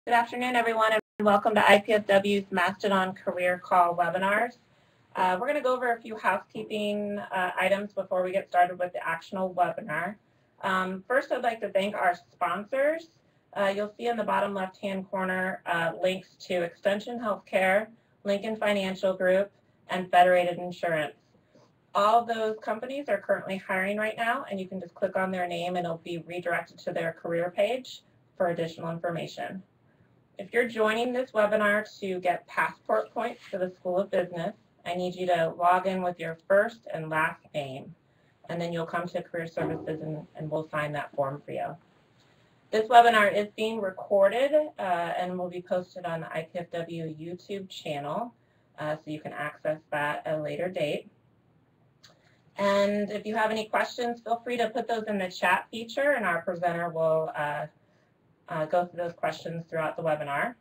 Good afternoon, everyone, and welcome to IPFW's Mastodon Career Call webinars. We're going to go over a few housekeeping items before we get started with the actual webinar. First, I'd like to thank our sponsors. You'll see in the bottom left-hand corner links to Extension Healthcare, Lincoln Financial Group, and Federated Insurance. All those companies are currently hiring right now, and you can just click on their name and it'll be redirected to their career page for additional information. If you're joining this webinar to get passport points for the School of Business, I need you to log in with your first and last name, and then you'll come to Career Services and we'll sign that form for you. This webinar is being recorded and will be posted on the IPFW YouTube channel, so you can access that at a later date. And if you have any questions, feel free to put those in the chat feature, and our presenter will go through those questions throughout the webinar.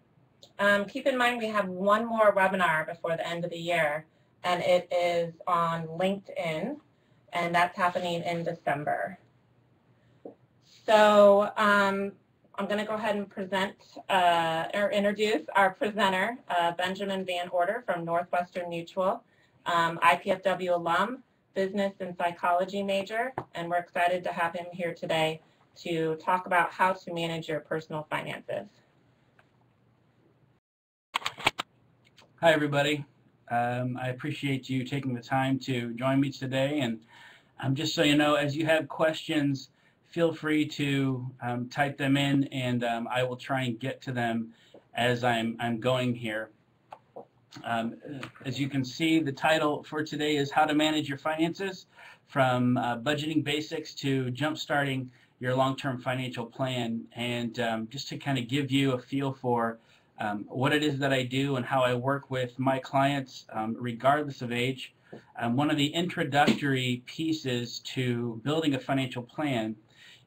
Keep in mind we have one more webinar before the end of the year, and it is on LinkedIn, and that's happening in December. So I'm going to go ahead and present or introduce our presenter, Benjamin Van Order from Northwestern Mutual, IPFW alum, business and psychology major, and we're excited to have him here today to talk about how to manage your personal finances. Hi, everybody. I appreciate you taking the time to join me today. And just so you know, as you have questions, feel free to type them in, and I will try and get to them as I'm going here. As you can see, the title for today is How to Manage Your Finances, from budgeting basics to jump-starting your long-term financial plan. And just to kind of give you a feel for what it is that I do and how I work with my clients, regardless of age. One of the introductory pieces to building a financial plan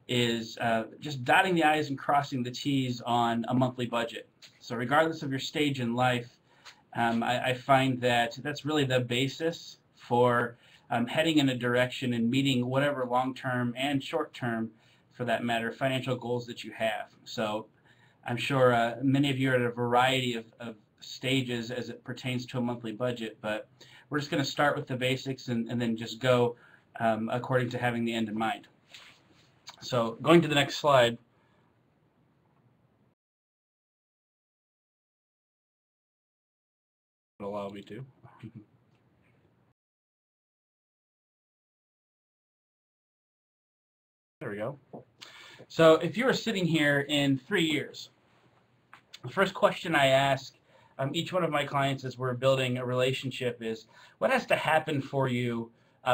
is just dotting the I's and crossing the T's on a monthly budget. So regardless of your stage in life, I find that that's really the basis for heading in a direction and meeting whatever long-term and short-term, for that matter, financial goals that you have. So I'm sure many of you are at a variety of stages as it pertains to a monthly budget, but we're just going to start with the basics and then just go according to having the end in mind. So going to the next slide. Allow me to. There we go. So if you were sitting here in 3 years, the first question I ask each one of my clients as we're building a relationship is, what has to happen for you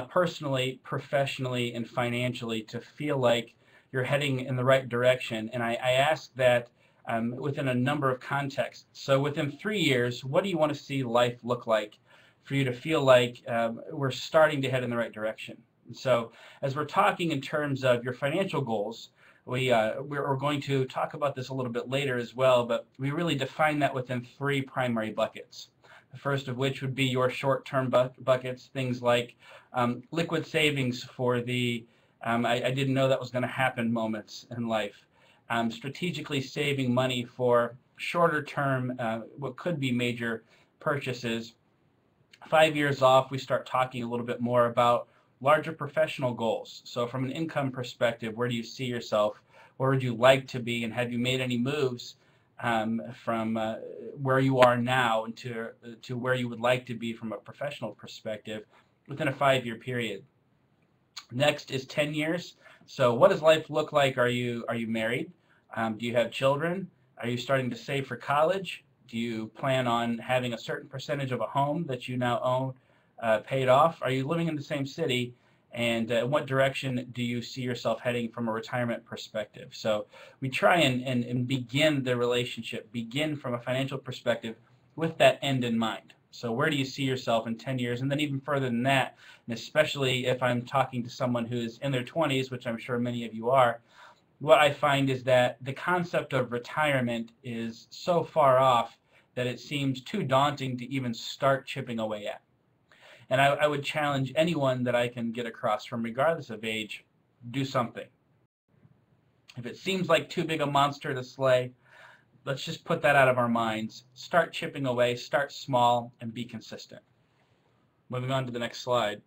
personally, professionally, and financially to feel like you're heading in the right direction? And I ask that within a number of contexts. So within 3 years, what do you want to see life look like for you to feel like we're starting to head in the right direction? And so as we're talking in terms of your financial goals, we're going to talk about this a little bit later as well, but we really define that within 3 primary buckets. The first of which would be your short-term buckets, things like liquid savings for the I didn't know that was going to happen moments in life. Strategically saving money for shorter term, what could be major purchases. 5 years off, we start talking a little bit more about larger professional goals. So from an income perspective, where do you see yourself? Where would you like to be? And have you made any moves from where you are now into to where you would like to be from a professional perspective within a 5-year period? Next is 10 years. So what does life look like? Are you married? Do you have children? Are you starting to save for college? Do you plan on having a certain percentage of a home that you now own paid off? Are you living in the same city? And what direction do you see yourself heading from a retirement perspective? So we try and begin the relationship, begin from a financial perspective with that end in mind. So where do you see yourself in 10 years? And then even further than that, and especially if I'm talking to someone who is in their 20s, which I'm sure many of you are, what I find is that the concept of retirement is so far off that it seems too daunting to even start chipping away at. And I would challenge anyone that I can get across from, regardless of age, do something. If it seems like too big a monster to slay, let's just put that out of our minds. Start chipping away, start small, and be consistent. Moving on to the next slide.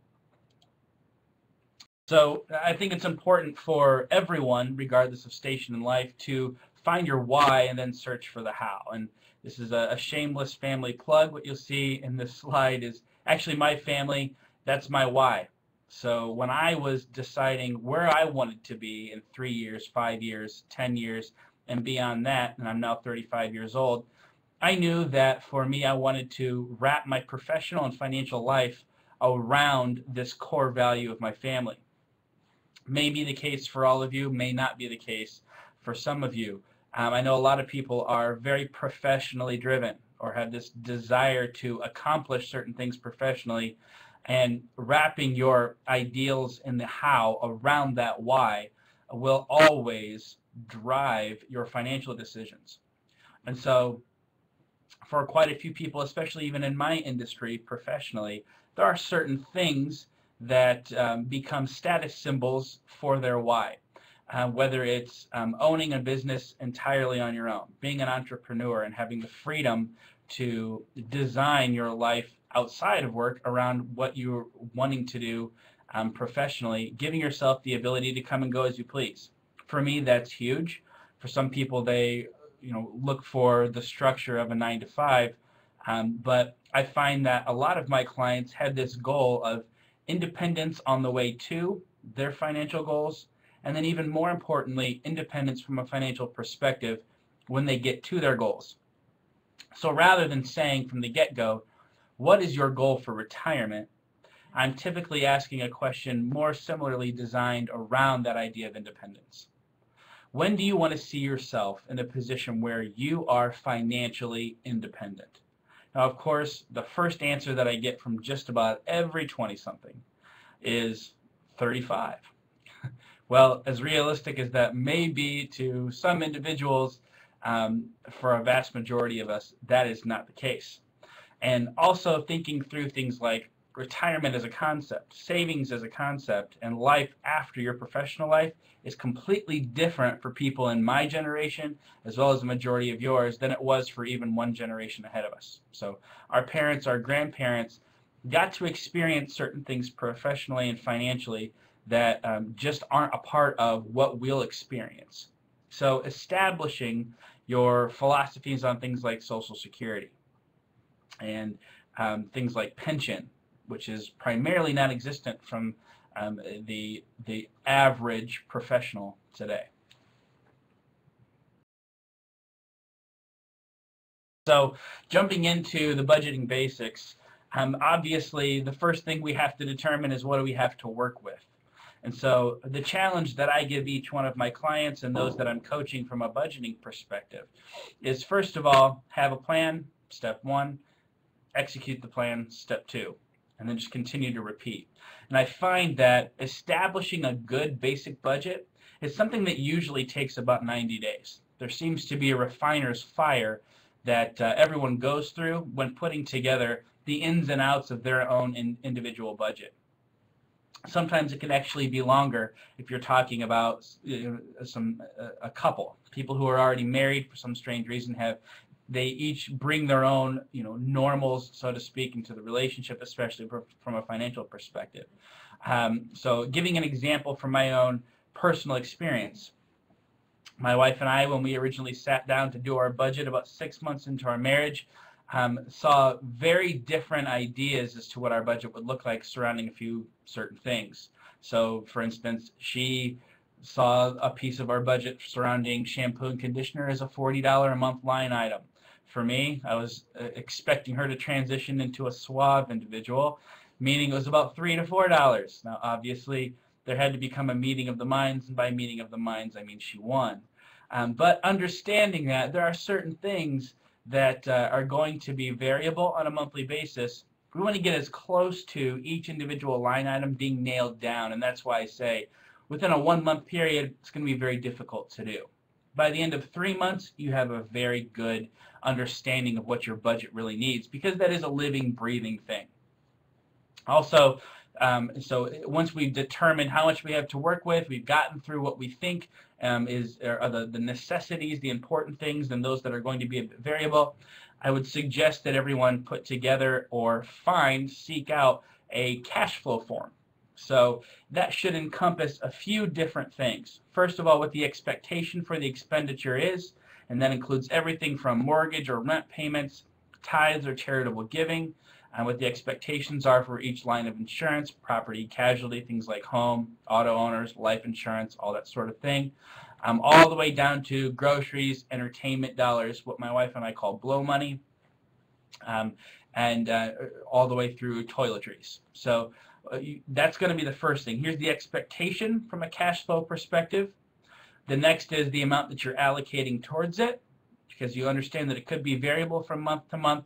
So I think it's important for everyone, regardless of station in life, to find your why and then search for the how. And this is a shameless family plug. What you'll see in this slide is actually my family. That's my why. So when I was deciding where I wanted to be in 3 years, 5 years, 10 years, and beyond that, and I'm now 35 years old, I knew that for me, I wanted to wrap my professional and financial life around this core value of my family. May be the case for all of you, may not be the case for some of you. I know a lot of people are very professionally driven or have this desire to accomplish certain things professionally, and wrapping your ideals in the how around that why will always drive your financial decisions. And so for quite a few people, especially even in my industry professionally, there are certain things that become status symbols for their why. Whether it's owning a business entirely on your own, being an entrepreneur and having the freedom to design your life outside of work around what you're wanting to do professionally, giving yourself the ability to come and go as you please. For me, that's huge. For some people, they look for the structure of a 9-to-5, but I find that a lot of my clients had this goal of independence on the way to their financial goals, and then even more importantly, independence from a financial perspective when they get to their goals. So rather than saying from the get-go, what is your goal for retirement, I'm typically asking a question more similarly designed around that idea of independence. When do you want to see yourself in a position where you are financially independent? Now, of course, the first answer that I get from just about every 20-something is 35. Well, as realistic as that may be to some individuals, for a vast majority of us, that is not the case. And also thinking through things like retirement as a concept, savings as a concept, and life after your professional life is completely different for people in my generation, as well as the majority of yours, than it was for even one generation ahead of us. So our parents, our grandparents got to experience certain things professionally and financially that just aren't a part of what we'll experience. So establishing your philosophies on things like Social Security and things like pension, which is primarily non-existent from the average professional today. So jumping into the budgeting basics, obviously the first thing we have to determine is what do we have to work with. And so the challenge that I give each one of my clients and those that I'm coaching from a budgeting perspective is, first of all, have a plan, step 1, execute the plan, step 2, and then just continue to repeat. And I find that establishing a good basic budget is something that usually takes about 90 days. There seems to be a refiner's fire that everyone goes through when putting together the ins and outs of their own individual budget. Sometimes it can actually be longer if you're talking about a couple. People who are already married for some strange reason they each bring their own normals, so to speak, into the relationship, especially from a financial perspective. So giving an example from my own personal experience, my wife and I, when we originally sat down to do our budget about 6 months into our marriage, saw very different ideas as to what our budget would look like surrounding a few certain things. So, for instance, she saw a piece of our budget surrounding shampoo and conditioner as a $40 a month line item. For me, I was expecting her to transition into a suave individual, meaning it was about $3 to $4. Now, obviously, there had to become a meeting of the minds, and by meeting of the minds, I mean she won. But understanding that there are certain things that are going to be variable on a monthly basis, we want to get as close to each individual line item being nailed down, and that's why I say within a 1-month period, it's going to be very difficult to do. By the end of 3 months, you have a very good understanding of what your budget really needs, because that is a living, breathing thing. Also, So once we've determined how much we have to work with, we've gotten through what we think are the necessities, the important things, and those that are going to be a bit variable, I would suggest that everyone put together or seek out a cash flow form. So that should encompass a few different things. First of all, what the expectation for the expenditure is, and that includes everything from mortgage or rent payments, tithes or charitable giving, and what the expectations are for each line of insurance, property, casualty, things like home, auto owners, life insurance, all that sort of thing, all the way down to groceries, entertainment dollars, what my wife and I call blow money, and all the way through toiletries. So that's going to be the first thing. Here's the expectation from a cash flow perspective. The next is the amount that you're allocating towards it, because you understand that it could be variable from month to month.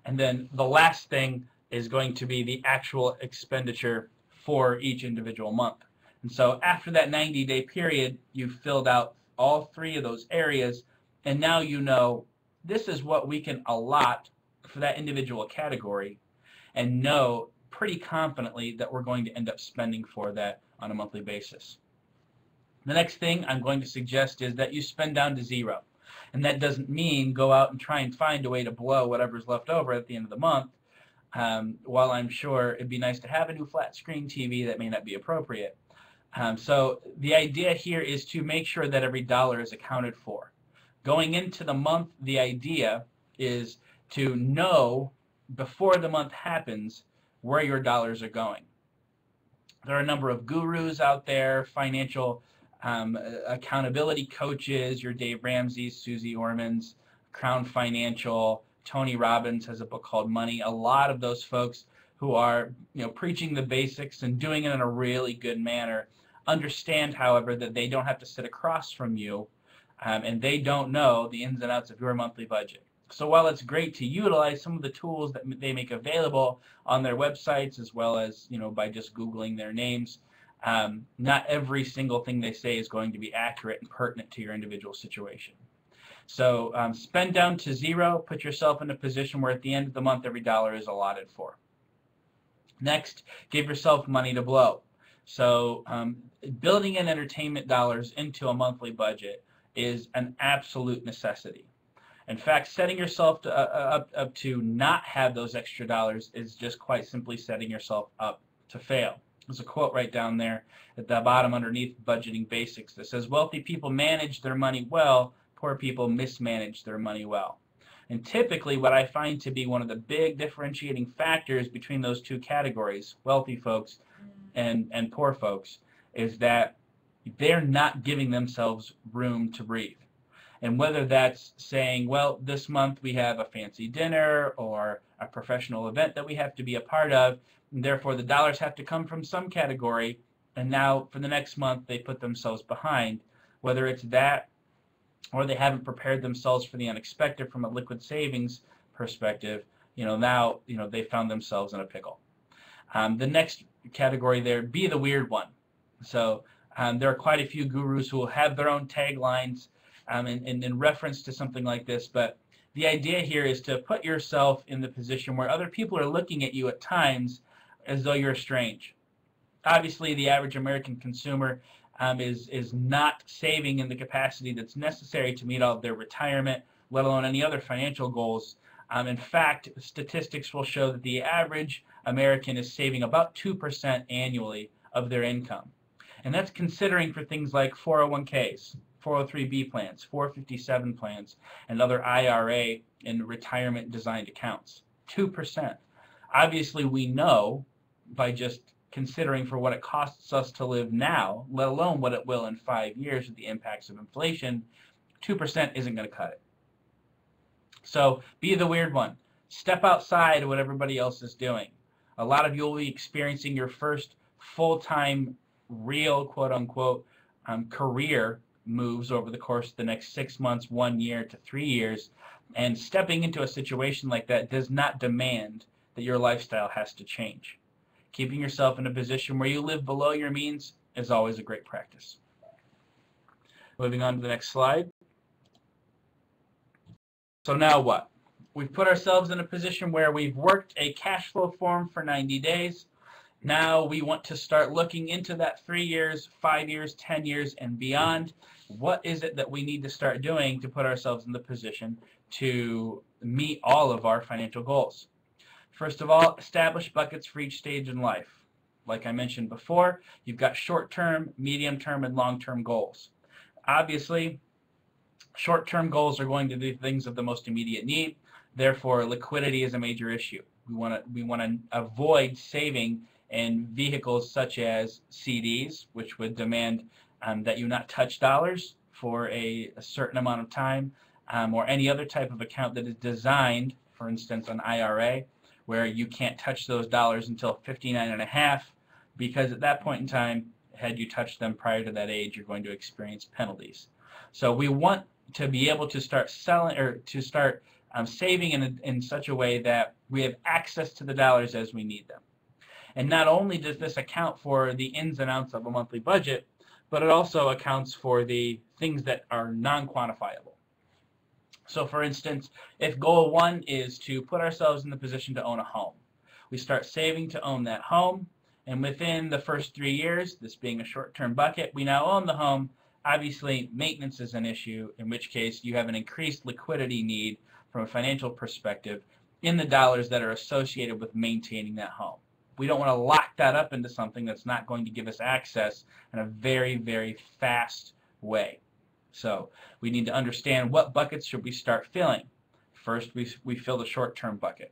And then the last thing is going to be the actual expenditure for each individual month. And so after that 90-day period, you've filled out all three of those areas, and now you know this is what we can allot for that individual category, and know pretty confidently that we're going to end up spending for that on a monthly basis. The next thing I'm going to suggest is that you spend down to zero. And that doesn't mean go out and try and find a way to blow whatever's left over at the end of the month. While I'm sure it'd be nice to have a new flat screen TV, that may not be appropriate. So the idea here is to make sure that every dollar is accounted for. Going into the month, the idea is to know before the month happens where your dollars are going. There are a number of gurus out there, financial accountability coaches, your Dave Ramsey's, Susie Orman's, Crown Financial, Tony Robbins has a book called Money. A lot of those folks who are preaching the basics and doing it in a really good manner understand, however, that they don't have to sit across from you and they don't know the ins and outs of your monthly budget. So while it's great to utilize some of the tools that they make available on their websites, as well as by just Googling their names, not every single thing they say is going to be accurate and pertinent to your individual situation. So spend down to zero, put yourself in a position where at the end of the month every dollar is allotted for. Next, give yourself money to blow. So building in entertainment dollars into a monthly budget is an absolute necessity. In fact, setting yourself up to not have those extra dollars is just quite simply setting yourself up to fail. There's a quote right down there at the bottom underneath Budgeting Basics that says, wealthy people manage their money well, poor people mismanage their money well. And typically what I find to be one of the big differentiating factors between those two categories, wealthy folks and poor folks, is that they're not giving themselves room to breathe. And whether that's saying, well, this month we have a fancy dinner or a professional event that we have to be a part of, and therefore the dollars have to come from some category, and now for the next month they put themselves behind, whether it's that or they haven't prepared themselves for the unexpected from a liquid savings perspective, now they found themselves in a pickle. The next category there, be the weird one. So there are quite a few gurus who will have their own taglines in reference to something like this, but the idea here is to put yourself in the position where other people are looking at you at times as though you're strange. Obviously, the average American consumer is not saving in the capacity that's necessary to meet all of their retirement, let alone any other financial goals. In fact, statistics will show that the average American is saving about 2% annually of their income. And that's considering for things like 401ks, 403b plans, 457 plans, and other IRA and retirement designed accounts. 2%. Obviously, we know by just considering for what it costs us to live now, let alone what it will in 5 years with the impacts of inflation, 2% isn't going to cut it. So be the weird one. Step outside of what everybody else is doing. A lot of you will be experiencing your first full-time, real, quote-unquote, career moves over the course of the next 6 months, 1 year to 3 years. And stepping into a situation like that does not demand that your lifestyle has to change. Keeping yourself in a position where you live below your means is always a great practice. Moving on to the next slide. So now what? We've put ourselves in a position where we've worked a cash flow form for 90 days. Now we want to start looking into that 3 years, 5 years, 10 years, and beyond. What is it that we need to start doing to put ourselves in the position to meet all of our financial goals? First of all, establish buckets for each stage in life. Like I mentioned before, you've got short-term, medium-term, and long-term goals. Obviously, short-term goals are going to be things of the most immediate need. Therefore, liquidity is a major issue. We want to avoid saving in vehicles such as CDs, which would demand that you not touch dollars for a certain amount of time, or any other type of account that is designed, for instance, an IRA, where you can't touch those dollars until 59 and a half, because at that point in time, had you touched them prior to that age, you're going to experience penalties. So we want to be able to start selling, or to start saving in such a way that we have access to the dollars as we need them. And not only does this account for the ins and outs of a monthly budget, but it also accounts for the things that are non-quantifiable. So for instance, if goal 1 is to put ourselves in the position to own a home, we start saving to own that home, and within the first 3 years, this being a short-term bucket, we now own the home. Obviously, maintenance is an issue, in which case you have an increased liquidity need from a financial perspective in the dollars that are associated with maintaining that home. We don't want to lock that up into something that's not going to give us access in a very, very fast way. So we need to understand what buckets should we start filling. First, we fill the short-term bucket.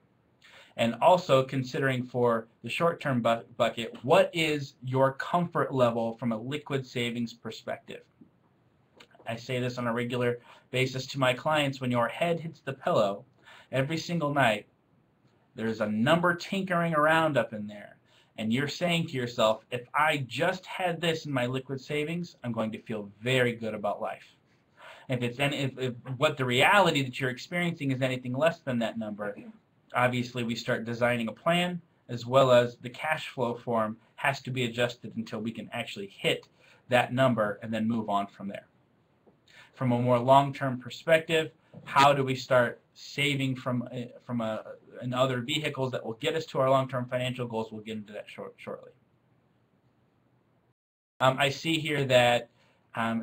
And also considering for the short-term bucket, what is your comfort level from a liquid savings perspective? I say this on a regular basis to my clients. When your head hits the pillow every single night, there's a number tinkering around up in there, and you're saying to yourself, if I just had this in my liquid savings, I'm going to feel very good about life. If what the reality that you're experiencing is anything less than that number, obviously we start designing a plan, as well as the cash flow form has to be adjusted until we can actually hit that number and then move on from there. From a more long-term perspective, how do we start saving in other vehicles that will get us to our long-term financial goals? We'll get into that shortly. I see here that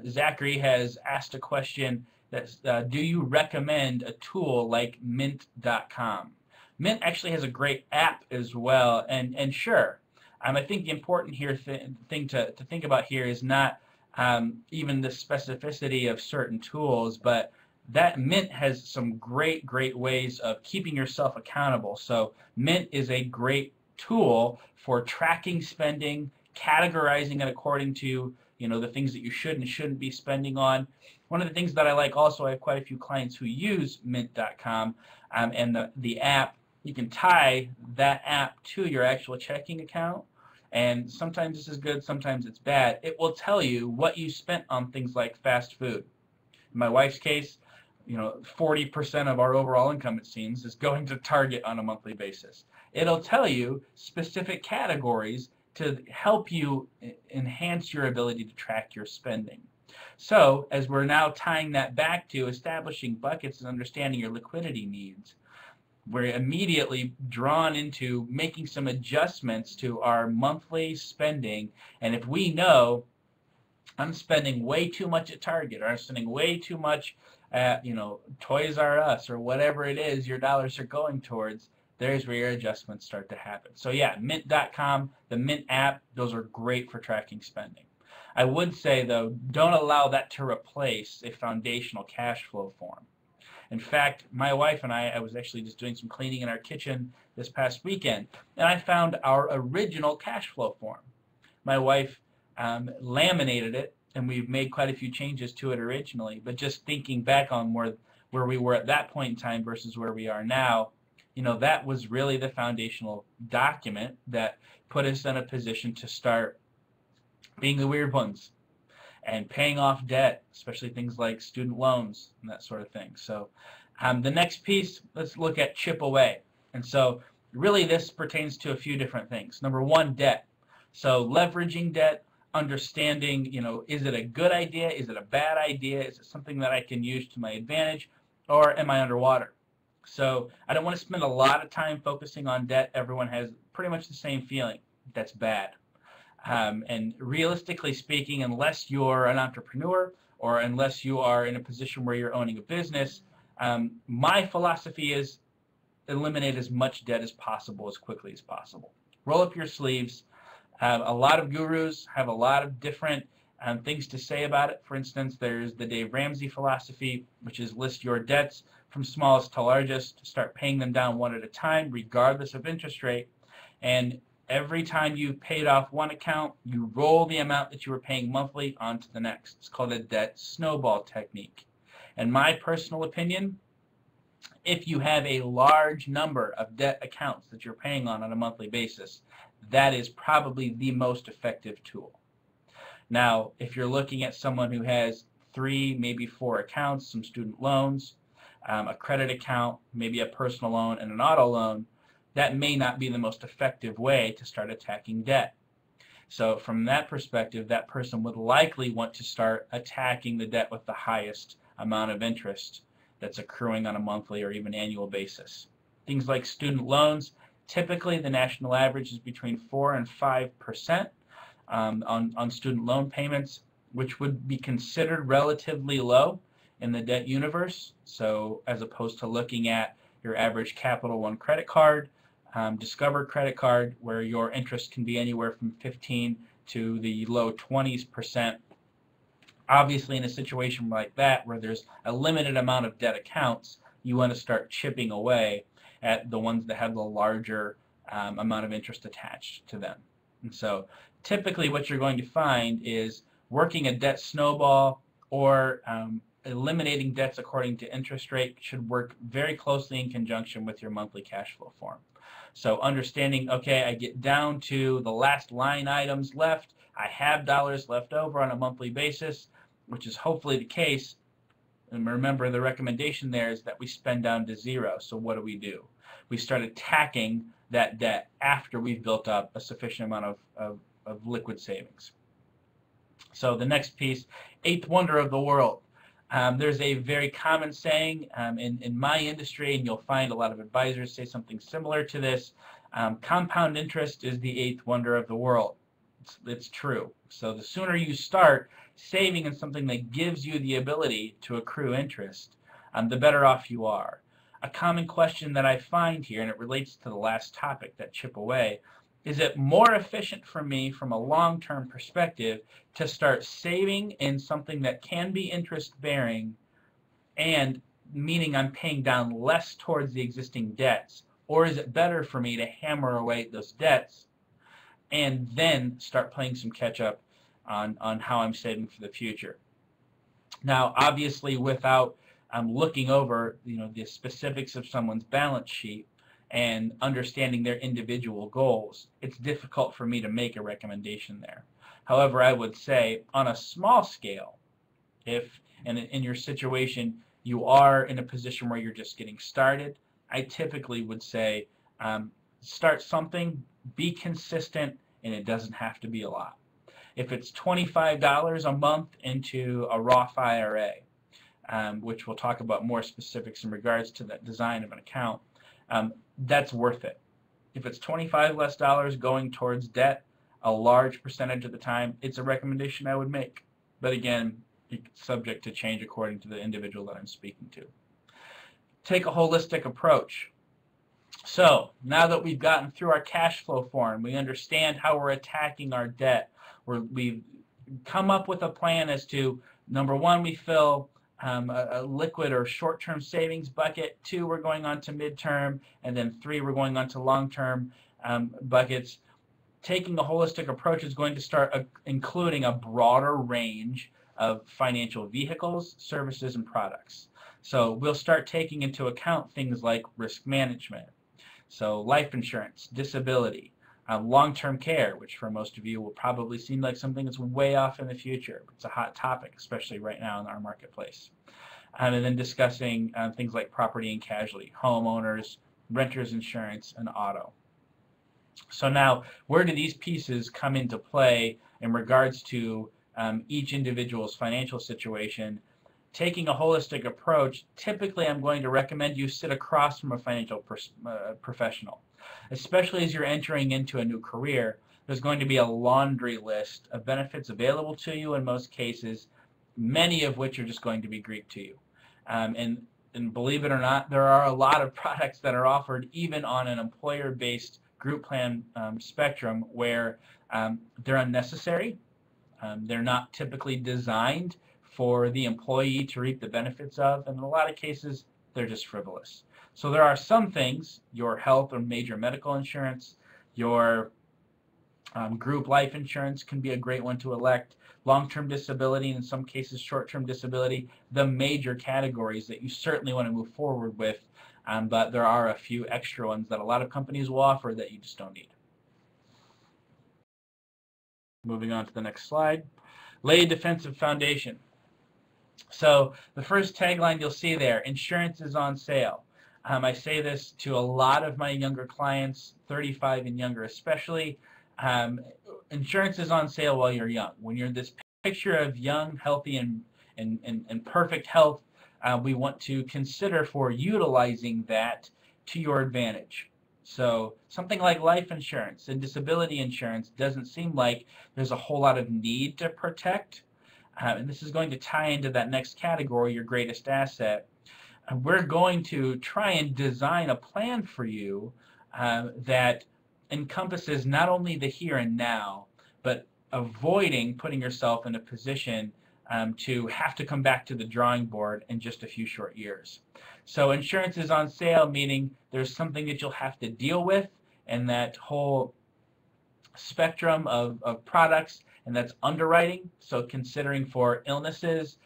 Zachary has asked a question that do you recommend a tool like Mint.com? Mint actually has a great app as well, and sure, I think the important thing to think about here is not even the specificity of certain tools, but that Mint has some great ways of keeping yourself accountable. So Mint is a great tool for tracking spending, categorizing it according to the things that you should and shouldn't be spending on. One of the things that I like also, I have quite a few clients who use Mint.com, and the app, you can tie that app to your actual checking account. And sometimes this is good, sometimes it's bad. It will tell you what you spent on things like fast food. In my wife's case, 40% of our overall income, it seems, is going to Target on a monthly basis. It'll tell you specific categories to help you enhance your ability to track your spending. So as we're now tying that back to establishing buckets and understanding your liquidity needs, we're immediately drawn into making some adjustments to our monthly spending. And if we know I'm spending way too much at Target, or I'm spending way too much at Toys R Us, or whatever it is your dollars are going towards, there's where your adjustments start to happen. So yeah, Mint.com, the Mint app, those are great for tracking spending. I would say though, don't allow that to replace a foundational cash flow form. In fact, my wife and I was actually just doing some cleaning in our kitchen this past weekend, and I found our original cash flow form. My wife laminated it, and we've made quite a few changes to it originally, but just thinking back on where we were at that point in time versus where we are now, that was really the foundational document that put us in a position to start being the weird ones and paying off debt, especially things like student loans and that sort of thing. So the next piece, let's look at chip away. And so really this pertains to a few different things. Number one, debt. So leveraging debt, understanding, is it a good idea? Is it a bad idea? Is it something that I can use to my advantage? Or am I underwater? So I don't want to spend a lot of time focusing on debt. Everyone has pretty much the same feeling. that's bad. And realistically speaking, unless you're an entrepreneur or unless you are in a position where you're owning a business, my philosophy is eliminate as much debt as possible as quickly as possible. Roll up your sleeves. A lot of gurus have a lot of different things to say about it. For instance, there's the Dave Ramsey philosophy, which is list your debts from smallest to largest, start paying them down one at a time, regardless of interest rate. And every time you've paid off one account, you roll the amount that you were paying monthly onto the next. It's called a debt snowball technique. In my personal opinion, if you have a large number of debt accounts that you're paying on a monthly basis, that is probably the most effective tool. Now, if you're looking at someone who has 3, maybe 4 accounts, some student loans, a credit account, maybe a personal loan, and an auto loan, that may not be the most effective way to start attacking debt. So from that perspective, that person would likely want to start attacking the debt with the highest amount of interest that's accruing on a monthly or even annual basis. Things like student loans, typically the national average is between 4 and 5% on student loan payments, which would be considered relatively low in the debt universe. So as opposed to looking at your average Capital One credit card, Discover credit card, where your interest can be anywhere from 15 to the low 20%. Obviously, in a situation like that, where there's a limited amount of debt accounts, you want to start chipping away at the ones that have the larger amount of interest attached to them. And so typically what you're going to find is working a debt snowball or eliminating debts according to interest rate should work very closely in conjunction with your monthly cash flow form. So understanding, okay, I get down to the last line items left, I have dollars left over on a monthly basis, which is hopefully the case. And remember, the recommendation there is that we spend down to zero. So what do? We start attacking that debt after we've built up a sufficient amount of liquid savings. So the next piece, eighth wonder of the world. There's a very common saying in my industry, and you'll find a lot of advisors say something similar to this. Compound interest is the eighth wonder of the world. It's true. So the sooner you start saving in something that gives you the ability to accrue interest, the better off you are. A common question that I find here, and it relates to the last topic, that chip away, is it more efficient for me from a long-term perspective to start saving in something that can be interest-bearing, and meaning I'm paying down less towards the existing debts, or is it better for me to hammer away at those debts and then start playing some catch-up on how I'm saving for the future? Now, obviously, without looking over the specifics of someone's balance sheet and understanding their individual goals, it's difficult for me to make a recommendation there. However, I would say on a small scale, if in your situation you are in a position where you're just getting started, I typically would say start something, be consistent, and it doesn't have to be a lot. If it's $25 a month into a Roth IRA, which we'll talk about more specifics in regards to the design of an account, that's worth it. If it's $25 less going towards debt a large percentage of the time, it's a recommendation I would make. But again, it's subject to change according to the individual that I'm speaking to. Take a holistic approach. So now that we've gotten through our cash flow form, we understand how we're attacking our debt. We've come up with a plan as to, number one, we fill a liquid or short-term savings bucket. 2, we're going on to midterm, and then 3, we're going on to long-term buckets. Taking a holistic approach is going to start including a broader range of financial vehicles, services, and products. So we'll start taking into account things like risk management, so life insurance, disability, long-term care, which for most of you will probably seem like something that's way off in the future. It's a hot topic, especially right now in our marketplace. And then discussing things like property and casualty, homeowners, renters insurance, and auto. So now, where do these pieces come into play in regards to each individual's financial situation? Taking a holistic approach, typically I'm going to recommend you sit across from a financial professional, especially as you're entering into a new career. there's going to be a laundry list of benefits available to you in most cases, many of which are just going to be Greek to you. And believe it or not, there are a lot of products that are offered even on an employer-based group plan spectrum where they're unnecessary. They're not typically designed for the employee to reap the benefits of, and in a lot of cases, they're just frivolous. So there are some things, your health or major medical insurance, your group life insurance can be a great one to elect, long-term disability, and in some cases short-term disability, the major categories that you certainly want to move forward with, but there are a few extra ones that a lot of companies will offer that you just don't need. Moving on to the next slide. Lay a defensive foundation. So the first tagline you'll see there, insurance is on sale. I say this to a lot of my younger clients, 35 and younger especially. Insurance is on sale while you're young. When you're this picture of young, healthy, and perfect health, we want to consider for utilizing that to your advantage. So something like life insurance and disability insurance doesn't seem like there's a whole lot of need to protect. And this is going to tie into that next category, your greatest asset. We're going to try and design a plan for you that encompasses not only the here and now, but avoiding putting yourself in a position to have to come back to the drawing board in just a few short years. So insurance is on sale, meaning there's something that you'll have to deal with, and that whole spectrum of products, and that's underwriting. So considering for illnesses,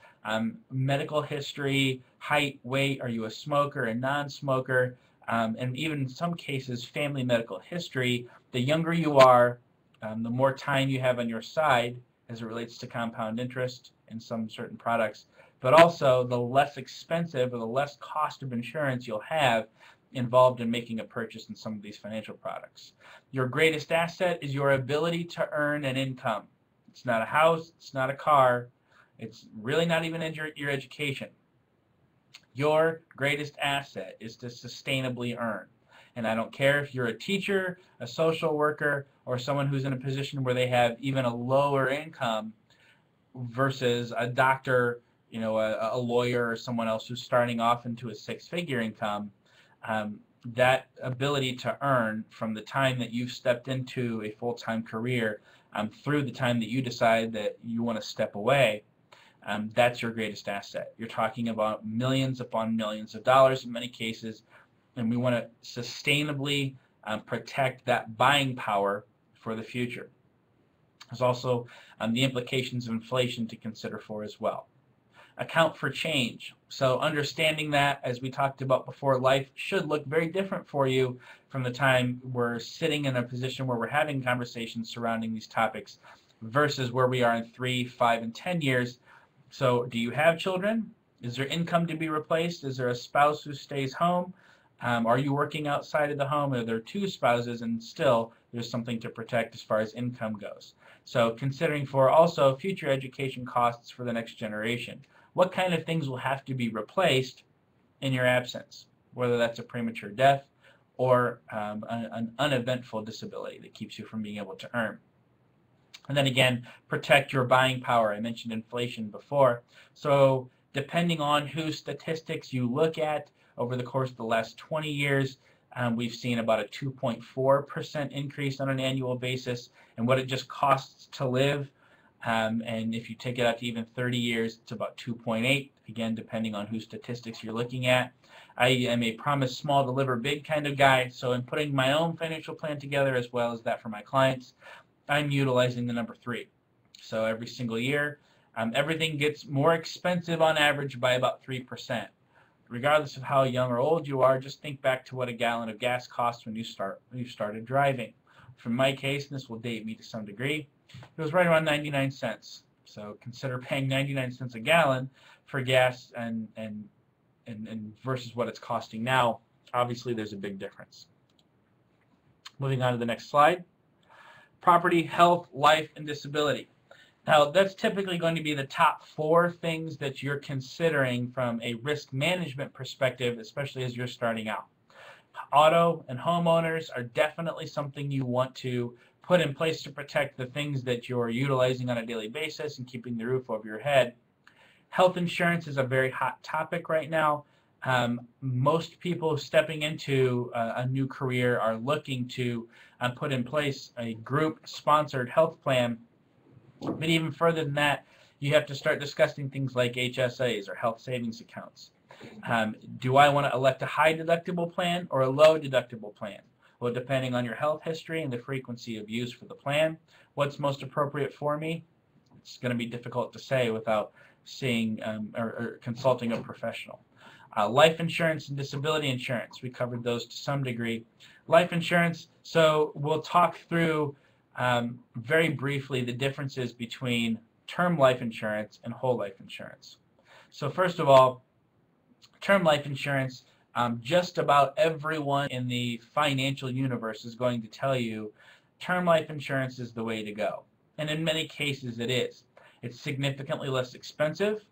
medical history, height, weight, are you a smoker, a non-smoker, and even in some cases family medical history. The younger you are, the more time you have on your side as it relates to compound interest in some certain products, but also the less expensive or the less cost of insurance you'll have involved in making a purchase in some of these financial products. Your greatest asset is your ability to earn an income. It's not a house, it's not a car, it's really not even your education. Your greatest asset is to sustainably earn. And I don't care if you're a teacher, a social worker, or someone who's in a position where they have even a lower income versus a doctor, you know, a lawyer, or someone else who's starting off into a six-figure income. That ability to earn from the time that you've stepped into a full-time career through the time that you decide that you want to step away, that's your greatest asset. You're talking about millions upon millions of dollars in many cases, and we want to sustainably protect that buying power for the future. There's also the implications of inflation to consider for as well. Account for change. So understanding that, as we talked about before, life should look very different for you from the time we're sitting in a position where we're having conversations surrounding these topics versus where we are in 3, 5, and 10 years. So do you have children? Is there income to be replaced? Is there a spouse who stays home? Are you working outside of the home? Are there two spouses and still there's something to protect as far as income goes? So considering for also future education costs for the next generation. What kind of things will have to be replaced in your absence, whether that's a premature death or an uneventful disability that keeps you from being able to earn. And then again, protect your buying power. I mentioned inflation before. So depending on whose statistics you look at, over the course of the last 20 years, we've seen about a 2.4% increase on an annual basis in what it just costs to live. And if you take it out to even 30 years, it's about 2.8, again, depending on whose statistics you're looking at. I am a promise small, deliver big kind of guy, so in putting my own financial plan together as well as that for my clients, I'm utilizing the number 3. So every single year, everything gets more expensive on average by about 3%. Regardless of how young or old you are, just think back to what a gallon of gas costs when you started driving. For my case, and this will date me to some degree, it was right around 99 cents. So consider paying 99 cents a gallon for gas and versus what it's costing now. Obviously, there's a big difference. Moving on to the next slide. Property, health, life, and disability. Now, that's typically going to be the top 4 things that you're considering from a risk management perspective, especially as you're starting out. Auto and homeowners are definitely something you want to put in place to protect the things that you're utilizing on a daily basis and keeping the roof over your head. Health insurance is a very hot topic right now. Most people stepping into a new career are looking to put in place a group-sponsored health plan. But even further than that, you have to start discussing things like HSAs or health savings accounts. Do I want to elect a high deductible plan or a low deductible plan? Well, depending on your health history and the frequency of use for the plan, what's most appropriate for me? It's going to be difficult to say without seeing or consulting a professional. Life insurance and disability insurance, we covered those to some degree. Life insurance, so we'll talk through very briefly the differences between term life insurance and whole life insurance. So first of all, term life insurance, just about everyone in the financial universe is going to tell you term life insurance is the way to go. And in many cases it is. It's significantly less expensive.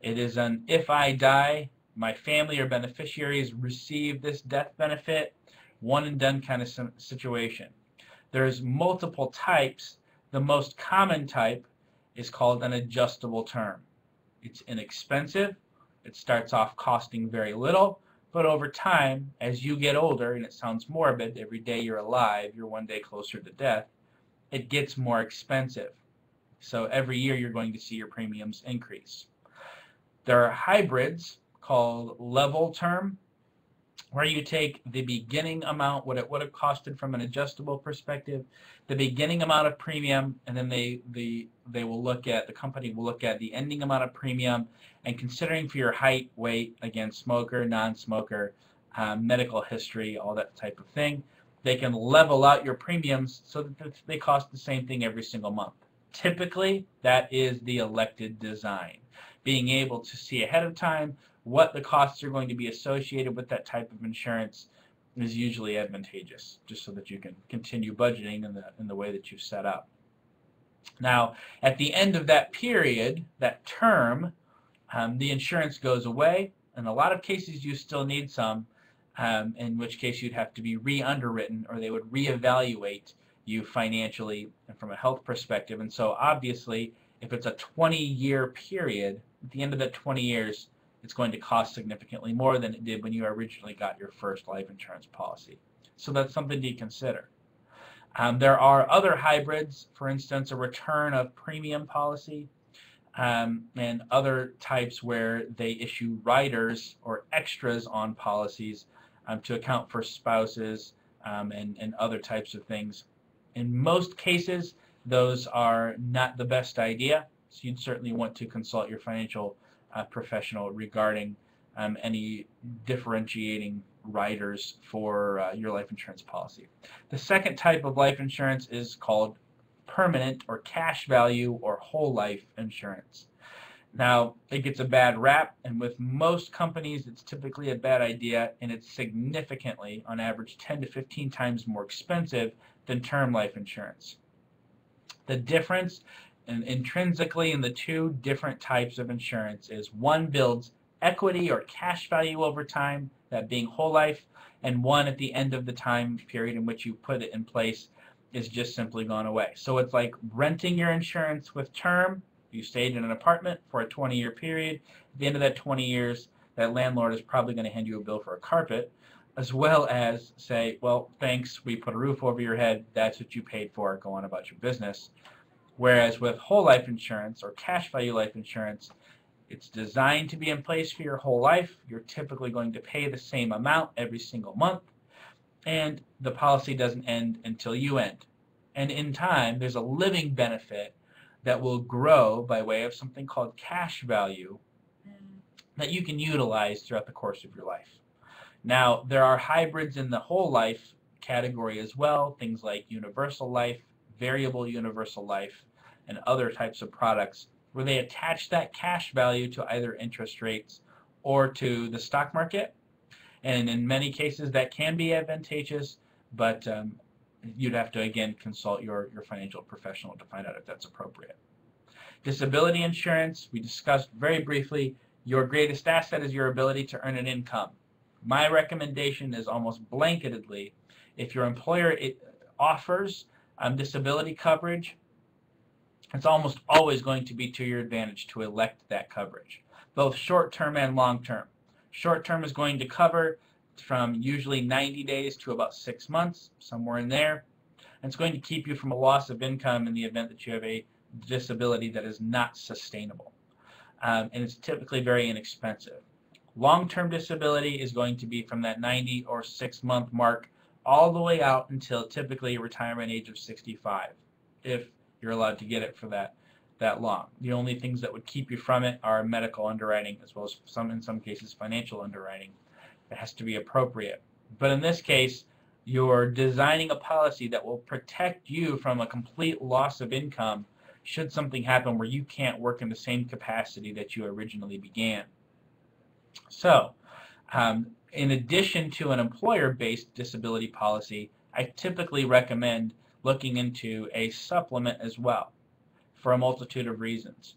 It is an if I die, my family or beneficiaries receive this death benefit, one and done kind of situation. There's multiple types. The most common type is called an adjustable term. It's inexpensive. It starts off costing very little, but over time, as you get older, and it sounds morbid, every day you're alive, you're one day closer to death, it gets more expensive. So every year you're going to see your premiums increase. There are hybrids called level term, where you take the beginning amount, what it would have costed from an adjustable perspective, the beginning amount of premium, and then the company will look at the ending amount of premium, and considering for your height, weight, again, smoker, non-smoker, medical history, all that type of thing, they can level out your premiums so that they cost the same thing every single month. Typically, that is the elected design. Being able to see ahead of time what the costs are going to be associated with that type of insurance is usually advantageous, just so that you can continue budgeting in the way that you've set up. Now, at the end of that period, that term, the insurance goes away. In a lot of cases, you still need some, in which case you'd have to be re-underwritten, or they would reevaluate you financially and from a health perspective. And so obviously, if it's a 20-year period, at the end of that 20 years, it's going to cost significantly more than it did when you originally got your first life insurance policy. So that's something to consider. There are other hybrids, for instance, a return of premium policy, and other types where they issue riders or extras on policies to account for spouses and other types of things. In most cases, those are not the best idea, so you'd certainly want to consult your financial professional regarding any differentiating riders for your life insurance policy. The second type of life insurance is called permanent or cash value or whole life insurance. Now, it gets a bad rap, and with most companies it's typically a bad idea, and it's significantly, on average, 10 to 15 times more expensive than term life insurance. The difference intrinsically in the two different types of insurance is one builds equity or cash value over time, that being whole life, and one at the end of the time period in which you put it in place is just simply gone away. So it's like renting your insurance with term. You stayed in an apartment for a 20-year period. At the end of that 20 years, that landlord is probably going to hand you a bill for a carpet, as well as say, well, thanks, we put a roof over your head, that's what you paid for, go on about your business. Whereas with whole life insurance or cash value life insurance, it's designed to be in place for your whole life. You're typically going to pay the same amount every single month, and the policy doesn't end until you end. And in time, there's a living benefit that will grow by way of something called cash value that you can utilize throughout the course of your life. Now, there are hybrids in the whole life category as well, things like universal life, variable universal life, and other types of products where they attach that cash value to either interest rates or to the stock market. And in many cases that can be advantageous, but you'd have to, again, consult your financial professional to find out if that's appropriate. Disability insurance, we discussed very briefly. Your greatest asset is your ability to earn an income. My recommendation is almost blanketedly, if your employer offers disability coverage, it's almost always going to be to your advantage to elect that coverage, both short-term and long-term. Short-term is going to cover from usually 90 days to about 6 months, somewhere in there. And it's going to keep you from a loss of income in the event that you have a disability that is not sustainable. And it's typically very inexpensive. Long-term disability is going to be from that 90 or 6-month mark all the way out until typically a retirement age of 65, if you're allowed to get it for that long. The only things that would keep you from it are medical underwriting, as well as in some cases financial underwriting. It has to be appropriate. But in this case, you're designing a policy that will protect you from a complete loss of income should something happen where you can't work in the same capacity that you originally began. So, in addition to an employer-based disability policy, I typically recommend looking into a supplement as well for a multitude of reasons.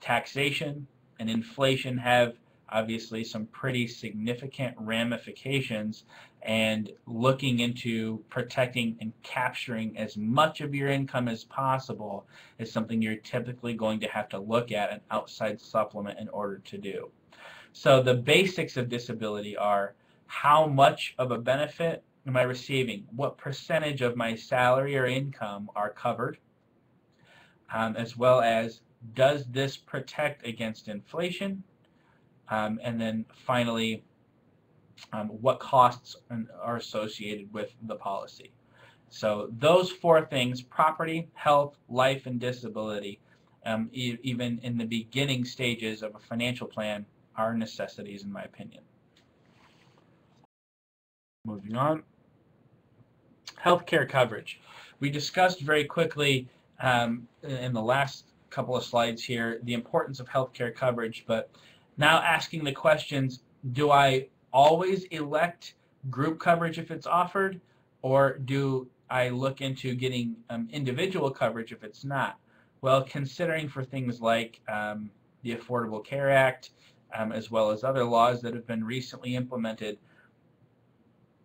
Taxation and inflation have obviously some pretty significant ramifications, and looking into protecting and capturing as much of your income as possible is something you're typically going to have to look at an outside supplement in order to do. So the basics of disability are: how much of a benefit am I receiving? What percentage of my salary or income are covered? As well as, does this protect against inflation? And then finally, what costs are associated with the policy. So those 4 things: property, health, life, and disability, even in the beginning stages of a financial plan, are necessities in my opinion. Moving on. Healthcare coverage. We discussed very quickly in the last couple of slides here the importance of healthcare coverage, but now asking the questions: do I always elect group coverage if it's offered, or do I look into getting individual coverage if it's not? Well, considering for things like the Affordable Care Act, as well as other laws that have been recently implemented,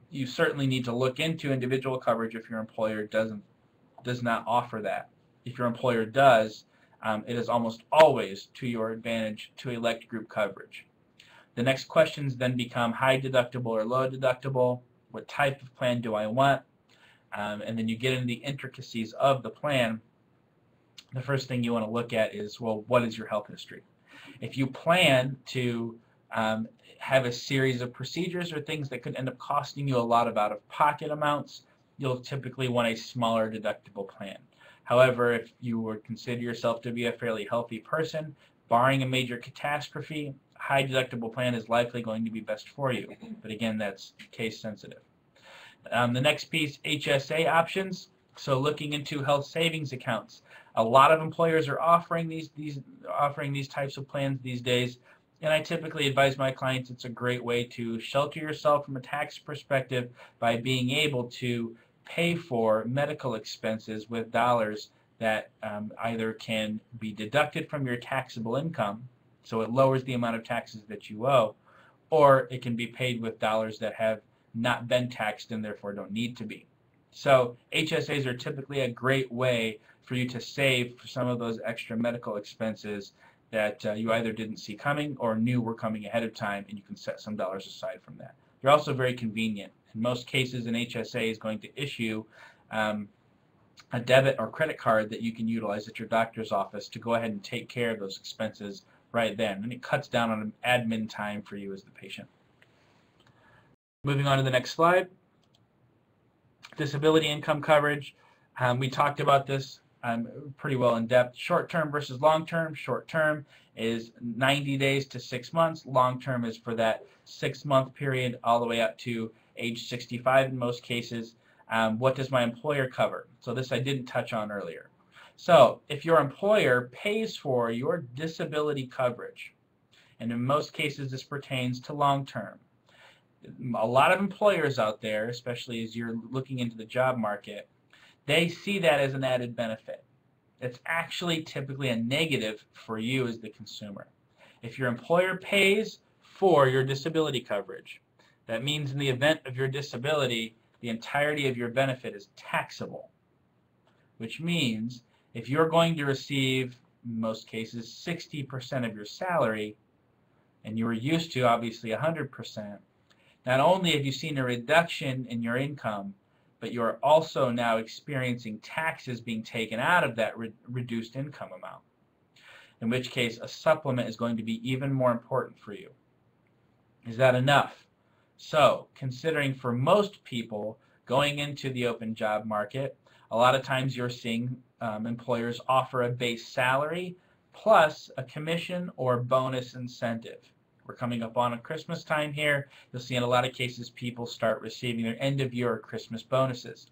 you certainly need to look into individual coverage if your employer does not offer that. If your employer does, it is almost always to your advantage to elect group coverage. The next questions then become high deductible or low deductible. What type of plan do I want? And then you get into the intricacies of the plan. The first thing you want to look at is, well, what is your health history? If you plan to have a series of procedures or things that could end up costing you a lot of out-of-pocket amounts, you'll typically want a smaller deductible plan. However, if you would consider yourself to be a fairly healthy person, barring a major catastrophe, a high deductible plan is likely going to be best for you. But again, that's case sensitive. The next piece, HSA options. So looking into health savings accounts. A lot of employers are offering these types of plans these days, and I typically advise my clients it's a great way to shelter yourself from a tax perspective by being able to pay for medical expenses with dollars that either can be deducted from your taxable income, so it lowers the amount of taxes that you owe, or it can be paid with dollars that have not been taxed and therefore don't need to be. So HSAs are typically a great way for you to save for some of those extra medical expenses that you either didn't see coming or knew were coming ahead of time, and you can set some dollars aside from that. They're also very convenient. In most cases, an HSA is going to issue a debit or credit card that you can utilize at your doctor's office to go ahead and take care of those expenses right then, and it cuts down on admin time for you as the patient. Moving on to the next slide. Disability income coverage. We talked about this pretty well in depth. Short-term versus long-term. Short-term is 90 days to 6 months. Long-term is for that 6-month period all the way up to age 65 in most cases. What does my employer cover? So this I didn't touch on earlier. So if your employer pays for your disability coverage, and in most cases this pertains to long-term, a lot of employers out there, especially as you're looking into the job market, they see that as an added benefit. It's actually typically a negative for you as the consumer. If your employer pays for your disability coverage, that means in the event of your disability, the entirety of your benefit is taxable. which means if you're going to receive, in most cases, 60% of your salary, and you were used to obviously 100%, not only have you seen a reduction in your income, but you are also now experiencing taxes being taken out of that reduced income amount, in which case a supplement is going to be even more important for you. Is that enough? So, considering for most people going into the open job market, a lot of times you're seeing employers offer a base salary plus a commission or bonus incentive. We're coming up on a Christmas time here. You'll see in a lot of cases people start receiving their end of year or Christmas bonuses.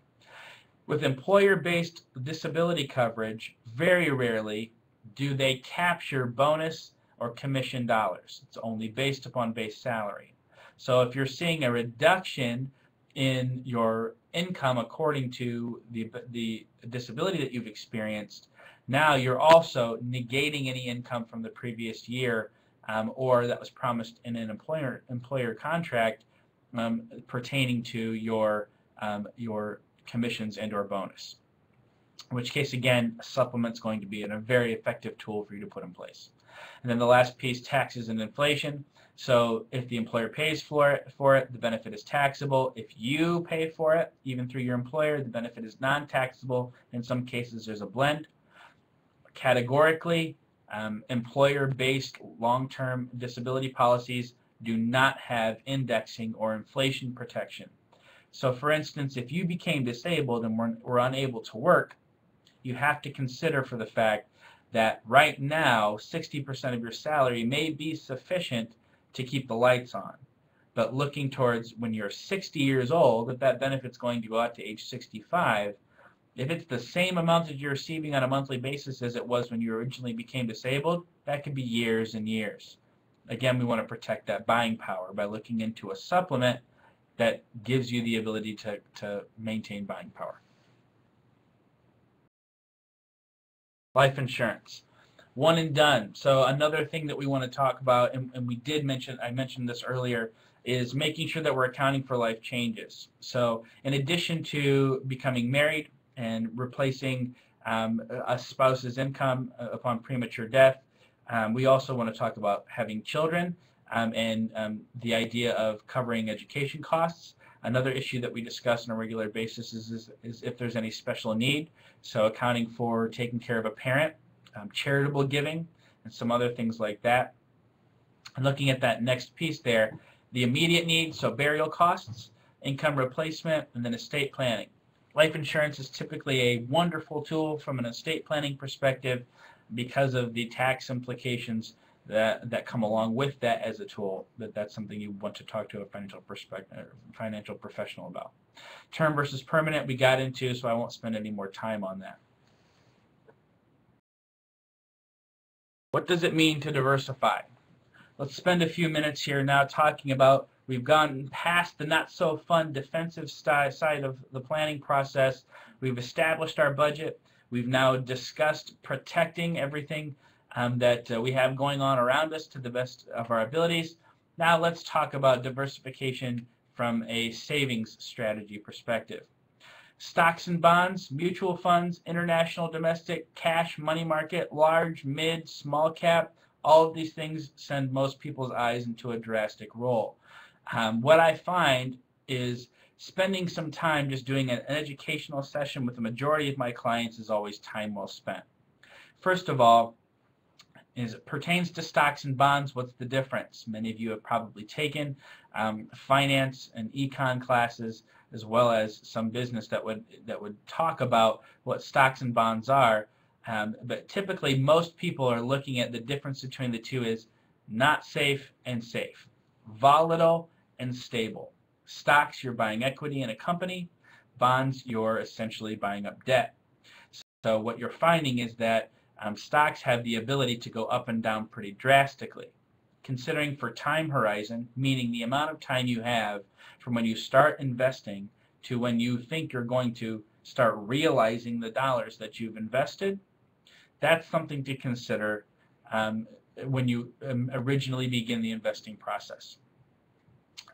With employer-based disability coverage, very rarely do they capture bonus or commission dollars. It's only based upon base salary. So if you're seeing a reduction in your income according to the disability that you've experienced, now you're also negating any income from the previous year or that was promised in an employer contract pertaining to your commissions and or bonus. In which case, again, a supplement's going to be a very effective tool for you to put in place. And then the last piece, taxes and inflation. So if the employer pays for it, the benefit is taxable. If you pay for it, even through your employer, the benefit is non-taxable. In some cases, there's a blend. Categorically, employer-based long-term disability policies do not have indexing or inflation protection. So for instance, if you became disabled and were unable to work, you have to consider for the fact that right now 60% of your salary may be sufficient to keep the lights on. But looking towards when you're 60 years old, if that benefit's going to go out to age 65, if it's the same amount that you're receiving on a monthly basis as it was when you originally became disabled, that could be years and years. Again, we want to protect that buying power by looking into a supplement that gives you the ability to maintain buying power. Life insurance. One and done. So another thing that we want to talk about, and I mentioned this earlier, is making sure that we're accounting for life changes. So in addition to becoming married and replacing a spouse's income upon premature death, we also want to talk about having children and the idea of covering education costs. Another issue that we discuss on a regular basis is if there's any special need, so accounting for taking care of a parent, charitable giving, and some other things like that. And looking at that next piece there, the immediate needs, so burial costs, income replacement, and then estate planning. Life insurance is typically a wonderful tool from an estate planning perspective because of the tax implications that come along with that as a tool. That's something you want to talk to a financial professional about. Term versus permanent we got into, so I won't spend any more time on that. What does it mean to diversify? Let's spend a few minutes here now talking about, we've gone past the not so fun defensive side of the planning process. We've established our budget. We've now discussed protecting everything that we have going on around us to the best of our abilities. Now let's talk about diversification from a savings strategy perspective. Stocks and bonds, mutual funds, international, domestic, cash, money market, large, mid, small cap, all of these things send most people's eyes into a drastic roll. What I find is spending some time just doing an educational session with the majority of my clients is always time well spent. First of all, as it pertains to stocks and bonds, what's the difference? Many of you have probably taken finance and econ classes, as well as some business that would talk about what stocks and bonds are. But typically, most people are looking at the difference between the two is not safe and safe, volatile and stable. Stocks, you're buying equity in a company. Bonds, you're essentially buying up debt. So what you're finding is that stocks have the ability to go up and down pretty drastically. Considering for time horizon, meaning the amount of time you have from when you start investing to when you think you're going to start realizing the dollars that you've invested, that's something to consider when you originally begin the investing process.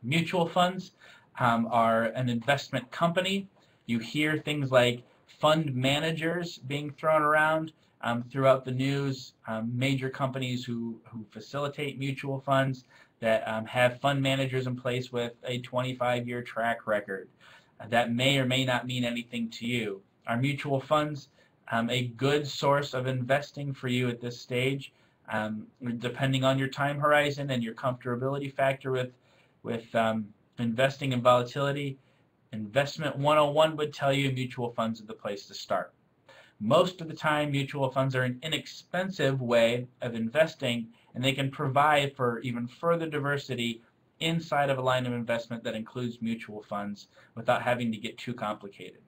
Mutual funds are an investment company. You hear things like fund managers being thrown around throughout the news, major companies who facilitate mutual funds that have fund managers in place with a 25-year track record. That may or may not mean anything to you. Are mutual funds a good source of investing for you at this stage? Depending on your time horizon and your comfortability factor with investing in volatility, Investment 101 would tell you mutual funds are the place to start. Most of the time, mutual funds are an inexpensive way of investing, and they can provide for even further diversity inside of a line of investment that includes mutual funds without having to get too complicated.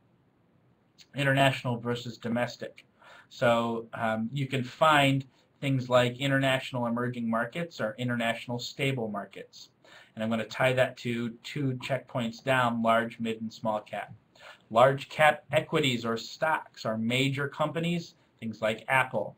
International versus domestic. So you can find things like international emerging markets or international stable markets. And I'm going to tie that to 2 checkpoints down: large, mid, and small cap. Large cap equities or stocks are major companies, things like Apple,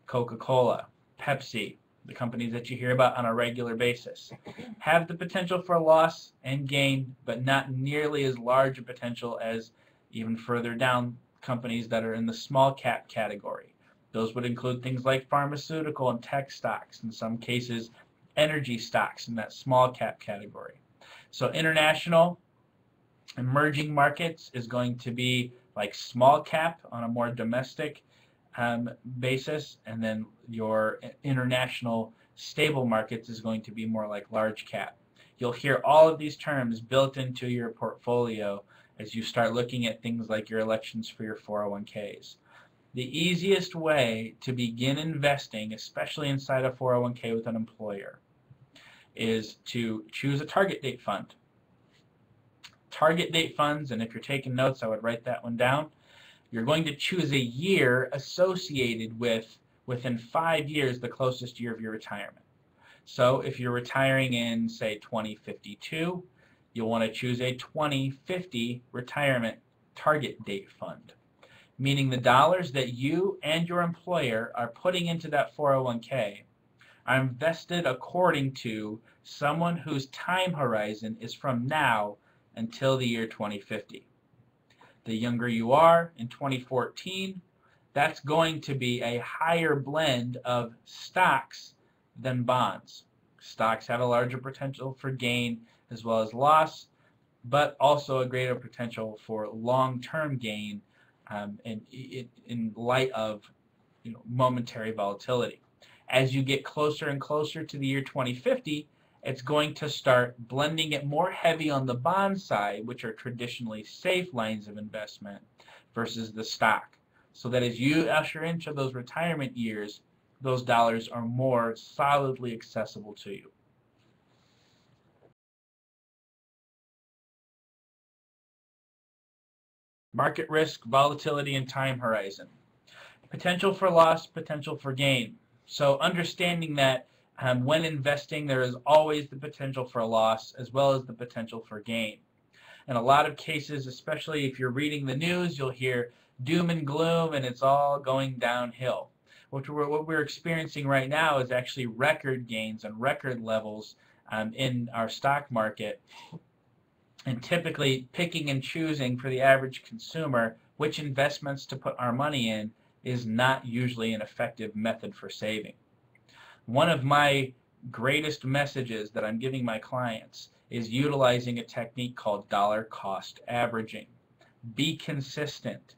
Coca-Cola, Pepsi, the companies that you hear about on a regular basis, have the potential for loss and gain, but not nearly as large a potential as even further down companies that are in the small cap category. Those would include things like pharmaceutical and tech stocks, in some cases energy stocks in that small cap category. So international emerging markets is going to be like small cap on a more domestic basis, and then your international stable markets is going to be more like large cap. You'll hear all of these terms built into your portfolio as you start looking at things like your elections for your 401ks. The easiest way to begin investing, especially inside a 401k with an employer, is to choose a target date fund. Target date funds, and if you're taking notes, I would write that one down. You're going to choose a year associated with, within 5 years, the closest year of your retirement. So if you're retiring in, say, 2052, you'll want to choose a 2050 retirement target date fund, meaning the dollars that you and your employer are putting into that 401k are invested according to someone whose time horizon is from now until the year 2050. The younger you are in 2014, that's going to be a higher blend of stocks than bonds. Stocks have a larger potential for gain as well as loss, but also a greater potential for long-term gain in light of momentary volatility. As you get closer and closer to the year 2050, it's going to start blending it more heavy on the bond side, which are traditionally safe lines of investment, versus the stock. So that as you usher into those retirement years, those dollars are more solidly accessible to you. Market risk, volatility, and time horizon. Potential for loss, potential for gain. So understanding that when investing, there is always the potential for loss as well as the potential for gain. In a lot of cases, especially if you're reading the news, you'll hear doom and gloom and it's all going downhill. What we're experiencing right now is actually record gains and record levels in our stock market. And typically picking and choosing for the average consumer which investments to put our money in is not usually an effective method for saving. One of my greatest messages that I'm giving my clients is utilizing a technique called dollar cost averaging. Be consistent.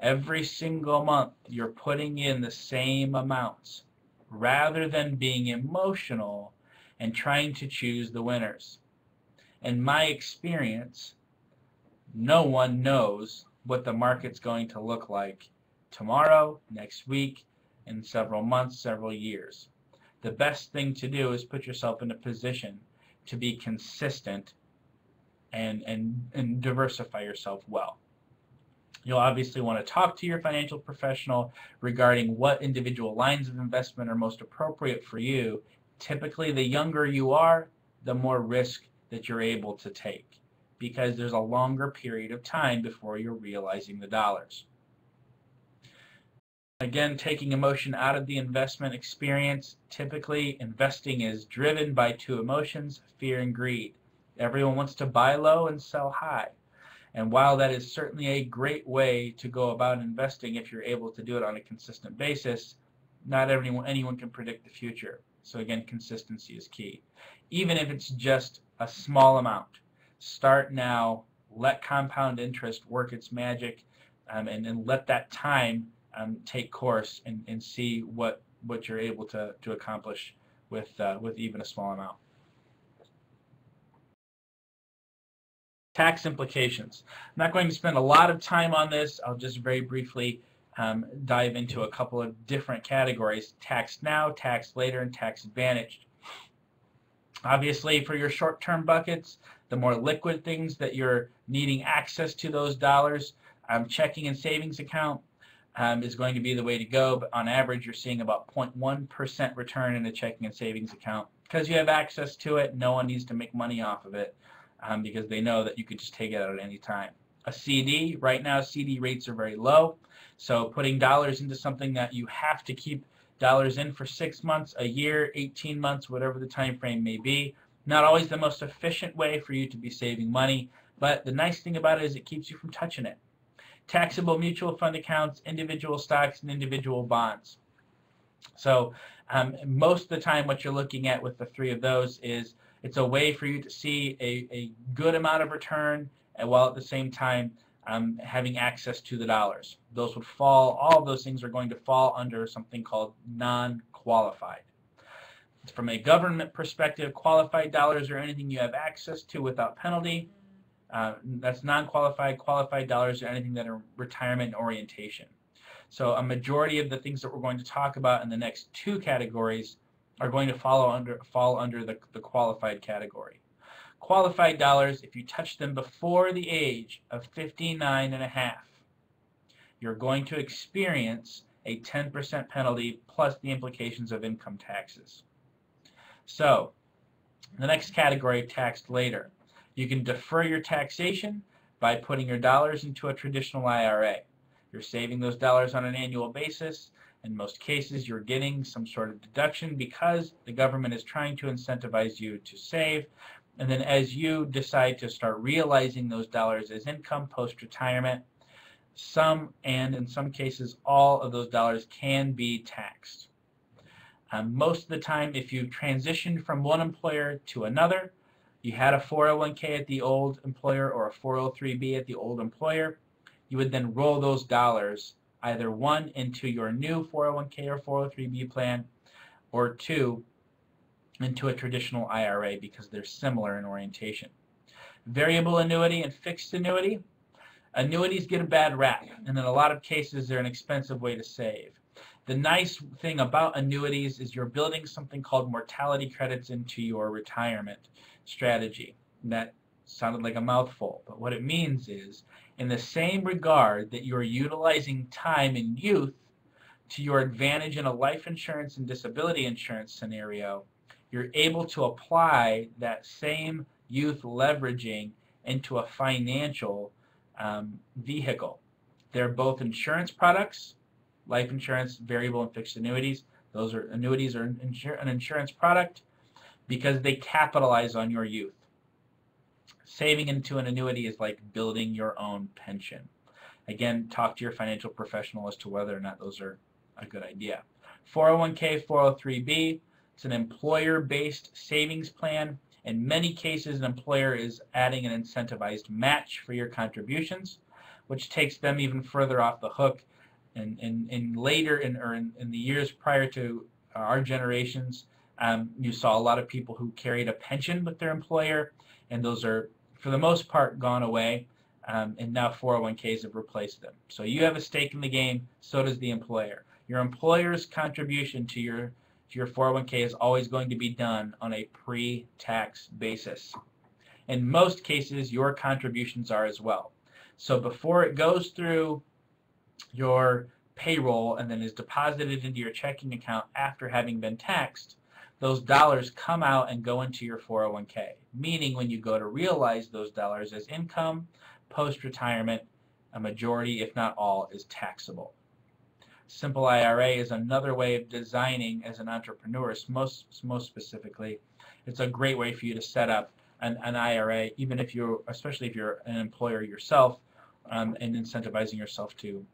Every single month you're putting in the same amounts rather than being emotional and trying to choose the winners. In my experience, no one knows what the market's going to look like tomorrow, next week, in several months, several years. The best thing to do is put yourself in a position to be consistent and diversify yourself well. You'll obviously want to talk to your financial professional regarding what individual lines of investment are most appropriate for you. Typically, the younger you are, the more risk that you're able to take, because there's a longer period of time before you're realizing the dollars. Again, taking emotion out of the investment experience, typically investing is driven by 2 emotions, fear and greed. Everyone wants to buy low and sell high. And while that is certainly a great way to go about investing if you're able to do it on a consistent basis, not anyone can predict the future. So again, consistency is key. Even if it's just a small amount, start now, let compound interest work its magic, and let that time take course and see what you're able to accomplish with even a small amount. Tax implications. I'm not going to spend a lot of time on this. I'll just very briefly dive into a couple of different categories: taxed now, taxed later, and tax advantaged. Obviously, for your short-term buckets, the more liquid things that you're needing access to those dollars, checking and savings account is going to be the way to go. But on average, you're seeing about 0.1% return in a checking and savings account. Because you have access to it, no one needs to make money off of it because they know that you could just take it out at any time. A CD, right now CD rates are very low, so putting dollars into something that you have to keep dollars in for 6 months, a year, 18 months, whatever the time frame may be, not always the most efficient way for you to be saving money, but the nice thing about it is it keeps you from touching it. Taxable mutual fund accounts, individual stocks, and individual bonds. So most of the time what you're looking at with the three of those is it's a way for you to see a good amount of return, and while at the same time having access to the dollars. Those would fall, all of those things are going to fall under something called non-qualified. From a government perspective, qualified dollars are anything you have access to without penalty. That's non-qualified. Qualified dollars are anything that are retirement orientation. So a majority of the things that we're going to talk about in the next two categories are going to fall under the qualified category. Qualified dollars, if you touch them before the age of 59 and a half, you're going to experience a 10% penalty plus the implications of income taxes. So the next category, taxed later. You can defer your taxation by putting your dollars into a traditional IRA. You're saving those dollars on an annual basis. In most cases, you're getting some sort of deduction because the government is trying to incentivize you to save. And then as you decide to start realizing those dollars as income post-retirement, some, and in some cases, all of those dollars can be taxed. Most of the time, if you transitioned from one employer to another, you had a 401k at the old employer or a 403b at the old employer, you would then roll those dollars either one into your new 401k or 403b plan, or two into a traditional IRA because they're similar in orientation. Variable annuity and fixed annuity. Annuities get a bad rap, and in a lot of cases they're an expensive way to save. The nice thing about annuities is you're building something called mortality credits into your retirement strategy. That sounded like a mouthful, but what it means is, in the same regard that you're utilizing time in youth to your advantage in a life insurance and disability insurance scenario, you're able to apply that same youth leveraging into a financial vehicle. They're both insurance products, life insurance, variable and fixed annuities. Those are annuities are an insurance product because they capitalize on your youth. Saving into an annuity is like building your own pension. Again, talk to your financial professional as to whether or not those are a good idea. 401k, 403b, it's an employer-based savings plan. In many cases, an employer is adding an incentivized match for your contributions, which takes them even further off the hook. And in the years prior to our generations, you saw a lot of people who carried a pension with their employer, and those are, for the most part, gone away, and now 401ks have replaced them. So you have a stake in the game, so does the employer. Your employer's contribution to your 401k is always going to be done on a pre-tax basis. In most cases, your contributions are as well. So before it goes through your payroll and then is deposited into your checking account after having been taxed, those dollars come out and go into your 401k, meaning when you go to realize those dollars as income post-retirement, a majority, if not all, is taxable. Simple IRA is another way of designing as an entrepreneur, most specifically. It's a great way for you to set up an IRA, even if especially if you're an employer yourself, and incentivizing yourself to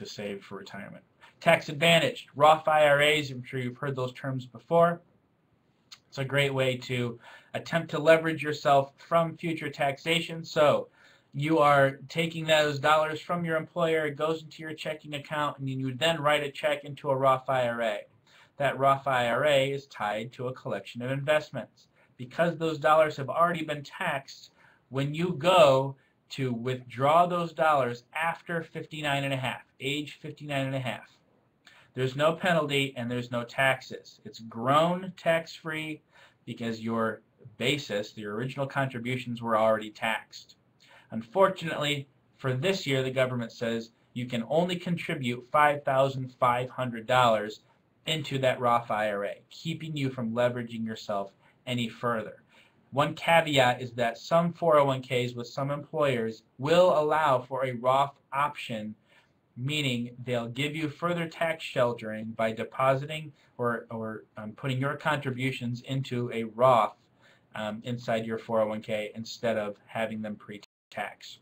save for retirement. Tax advantaged, Roth IRAs, I'm sure you've heard those terms before. It's a great way to attempt to leverage yourself from future taxation. So you are taking those dollars from your employer, it goes into your checking account, and you then write a check into a Roth IRA. That Roth IRA is tied to a collection of investments. Because those dollars have already been taxed, when you go to withdraw those dollars after 59 and a half, age 59 and a half, there's no penalty and there's no taxes. It's grown tax-free because your basis, the original contributions, were already taxed. Unfortunately, for this year, the government says you can only contribute $5,500 into that Roth IRA, keeping you from leveraging yourself any further. One caveat is that some 401ks with some employers will allow for a Roth option, meaning they'll give you further tax sheltering by depositing or putting your contributions into a Roth inside your 401k instead of having them pre-tax.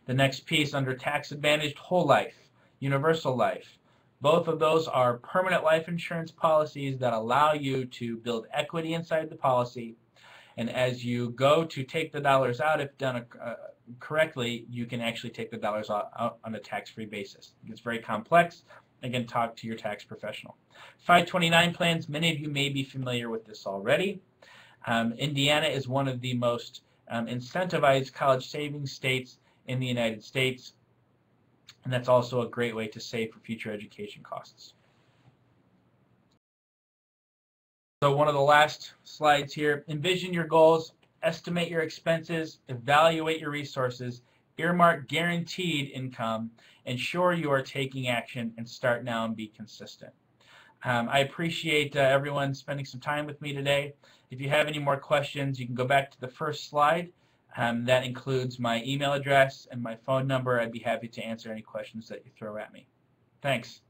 The next piece under tax advantaged, whole life, universal life. Both of those are permanent life insurance policies that allow you to build equity inside the policy. And as you go to take the dollars out, if done correctly, you can actually take the dollars out on a tax-free basis. It's very complex. Again, talk to your tax professional. 529 plans, many of you may be familiar with this already. Indiana is one of the most incentivized college savings states in the United States. And that's also a great way to save for future education costs. So one of the last slides here, envision your goals, estimate your expenses, evaluate your resources, earmark guaranteed income, ensure you are taking action, and start now and be consistent. I appreciate everyone spending some time with me today. If you have any more questions, you can go back to the first slide. That includes my email address and my phone number. I'd be happy to answer any questions that you throw at me. Thanks.